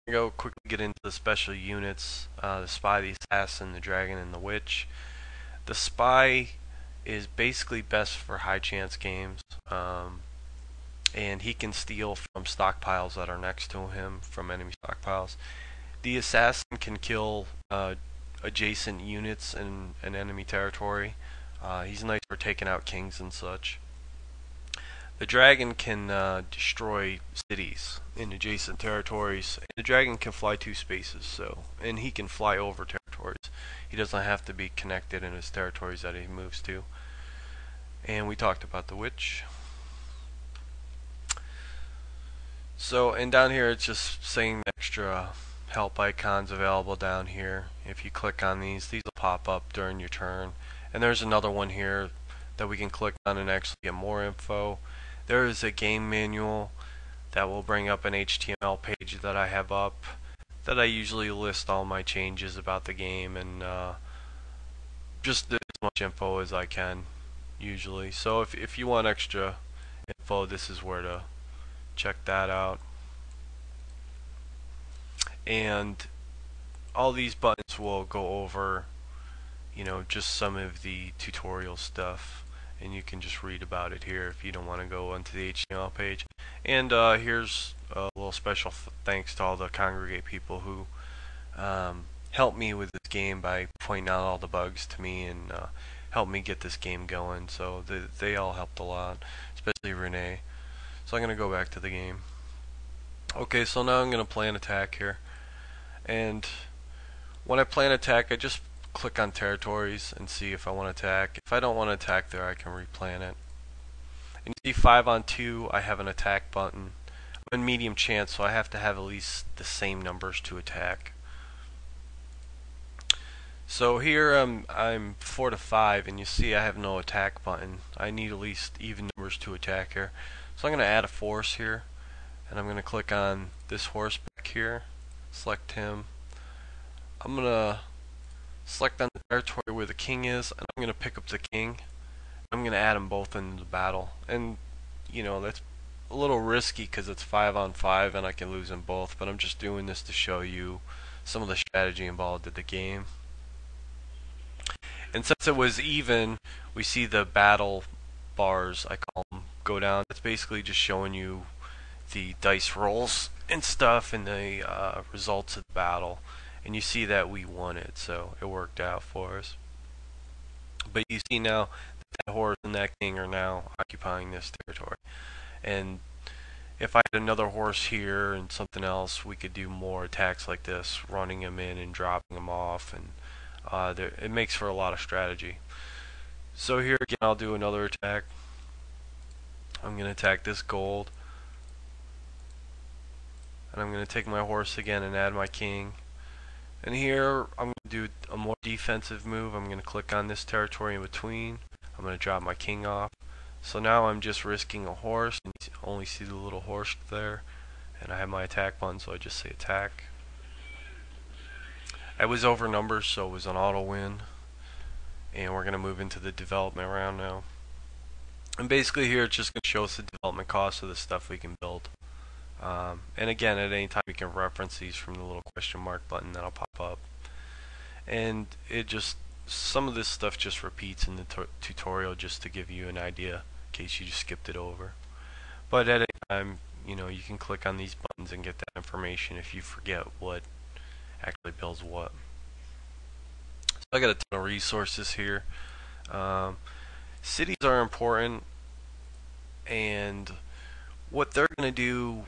gonna go quickly get into the special units: the spy, the assassin, the dragon, and the witch. The spy is basically best for high chance games, and he can steal from stockpiles that are next to him from enemy stockpiles. The assassin can kill adjacent units in an enemy territory. He's nice for taking out kings and such. The dragon can destroy cities in adjacent territories. The dragon can fly 2 spaces, and he can fly over territories. He doesn't have to be connected in his territories that he moves to. And we talked about the witch. So, and down here it's just saying the extra help icons available down here. If you click on these will pop up during your turn. And there's another one here that we can click on and actually get more info. There is a game manual that will bring up an HTML page that I have up that I usually list all my changes about the game and just as much info as I can usually. So if you want extra info, this is where to check that out. And all these buttons will go over, just some of the tutorial stuff, and you can just read about it here if you don't want to go onto the HTML page. And here's a little special thanks to all the Congregate people who helped me with this game by pointing out all the bugs to me and helped me get this game going. So they all helped a lot, especially Renee. So I'm going to go back to the game. Okay, so now I'm going to plan attack here. And when I plan attack, I just click on territories and see if I want to attack. If I don't want to attack there, I can replan it. And you see 5 on 2, I have an attack button. I'm in medium chance, so I have to have at least the same numbers to attack. So here I'm 4 to 5, and you see I have no attack button. I need at least even numbers to attack here. So I'm going to add a force here, and I'm going to click on this horse back here, select him. I'm going to select on the territory where the king is, and I'm going to pick up the king. I'm going to add them both into the battle. And, that's a little risky because it's 5 on 5 and I can lose them both, but I'm just doing this to show you some of the strategy involved in the game. And since it was even, we see the battle bars, I call them, go down. It's basically just showing you the dice rolls and stuff and the results of the battle. And you see that we won it, so it worked out for us. But you see now that horse and that king are now occupying this territory. And if I had another horse here and something else, we could do more attacks like this, running them in and dropping them off, and it makes for a lot of strategy. So here again, I'll do another attack. I'm going to attack this gold, and I'm going to take my horse again and add my king. And here I'm going to do a more defensive move. I'm going to click on this territory in between. I'm going to drop my king off. So now I'm just risking a horse, and you only see the little horse there. And I have my attack button, so I just say attack. I was over numbers, so it was an auto win. And we're going to move into the development round now. And basically here it's just going to show us the development cost of the stuff we can build. And again, at any time you can reference these from the little question mark button that'll pop up. And some of this stuff just repeats in the tutorial just to give you an idea in case you just skipped it over. But at any time, you can click on these buttons and get that information if you forget what actually builds what. So I got a ton of resources here. Cities are important, and what they're going to do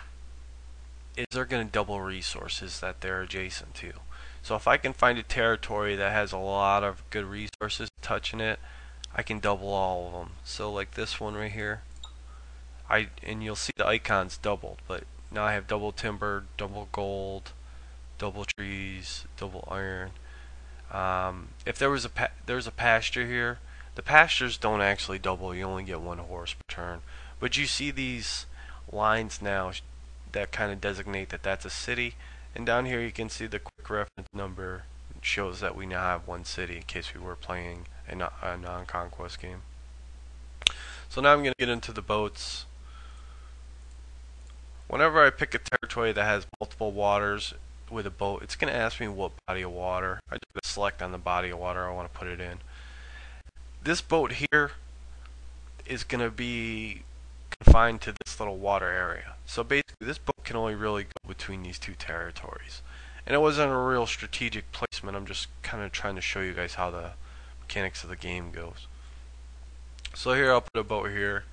is they're going to double resources that they're adjacent to. So if I can find a territory that has a lot of good resources touching it, I can double all of them. So like this one right here, and you'll see the icons doubled, but now I have double timber, double gold, double trees, double iron. If there's a pasture here, the pastures don't actually double. You only get 1 horse per turn. But you see these lines now that kind of designate that that's a city. And down here you can see the quick reference number shows that we now have 1 city in case we were playing a non-conquest game. So now I'm going to get into the boats. Whenever I pick a territory that has multiple waters, with a boat, it's going to ask me what body of water. I just select on the body of water I want to put it in. This boat here is going to be confined to this little water area. So basically, this boat can only really go between these two territories. And it wasn't a real strategic placement. I'm just kind of trying to show you guys how the mechanics of the game goes. So here I'll put a boat here,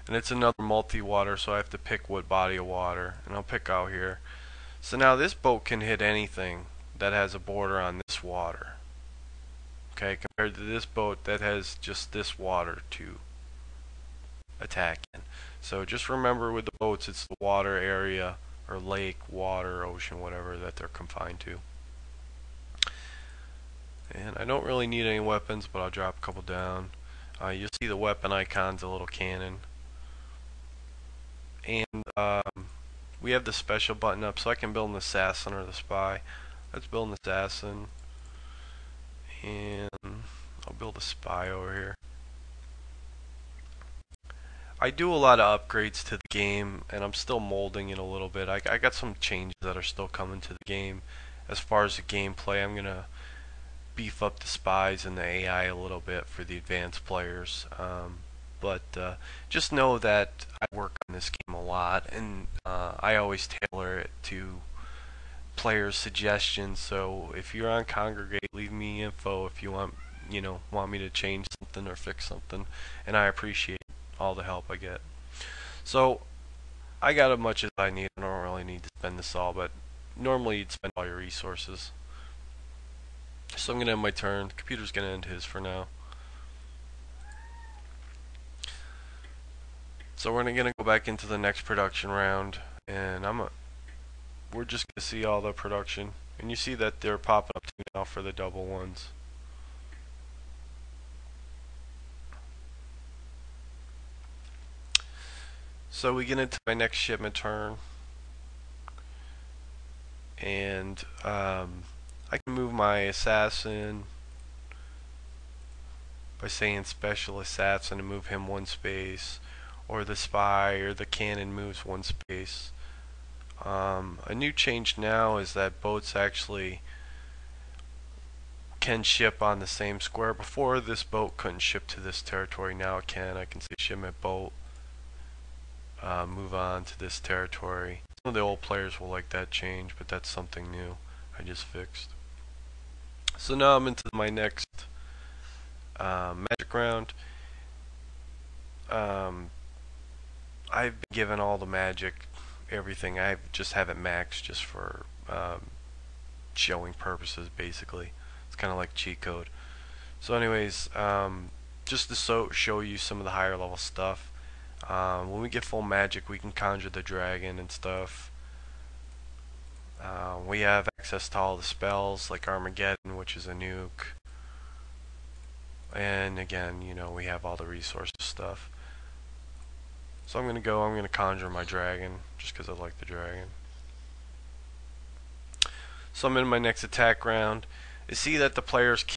and it's another multi-water, so I have to pick what body of water, and I'll pick out here. So now this boat can hit anything that has a border on this water. Okay, compared to this boat that has just this water to attack in. So just remember with the boats, it's the water area or lake, water, ocean, whatever that they're confined to. And I don't really need any weapons, but I'll drop a couple down. You'll see the weapon icon's a little cannon. And we have the special button up, so I can build an assassin or the spy. Let's build an assassin. And I'll build a spy over here. I do a lot of upgrades to the game, and I'm still molding it a little bit. I got some changes that are still coming to the game. As far as the gameplay, I'm going to beef up the spies and the AI a little bit for the advanced players. But just know that I work on this game a lot, and I always tailor it to players' suggestions. So if you're on Congregate, leave me info if you want me to change something or fix something, and I appreciate all the help I get. So I got as much as I need. I don't really need to spend this all, but normally you'd spend all your resources. So I'm going to end my turn. The computer's going to end his for now. So we're going to go back into the next production round, and we're just going to see all the production. And you see that they're popping up too now for the double ones. So we get into my next shipment turn, and I can move my assassin by saying special assassin and move him one space, or the spy or the cannon moves one space. A new change now is that boats actually can ship on the same square. Before, this boat couldn't ship to this territory. Now it can. I can say shipment boat, move on to this territory. Some of the old players will like that change, but that's something new I just fixed. So now I'm into my next magic round. I've been given all the magic, everything. I just have it maxed just for showing purposes, basically. It's kind of like cheat code. So anyways, just to show you some of the higher level stuff. When we get full magic, we can conjure the dragon and stuff. We have access to all the spells like Armageddon, which is a nuke. And again, we have all the resources stuff. So I'm going to conjure my dragon, just because I like the dragon. So I'm in my next attack round. You see that the players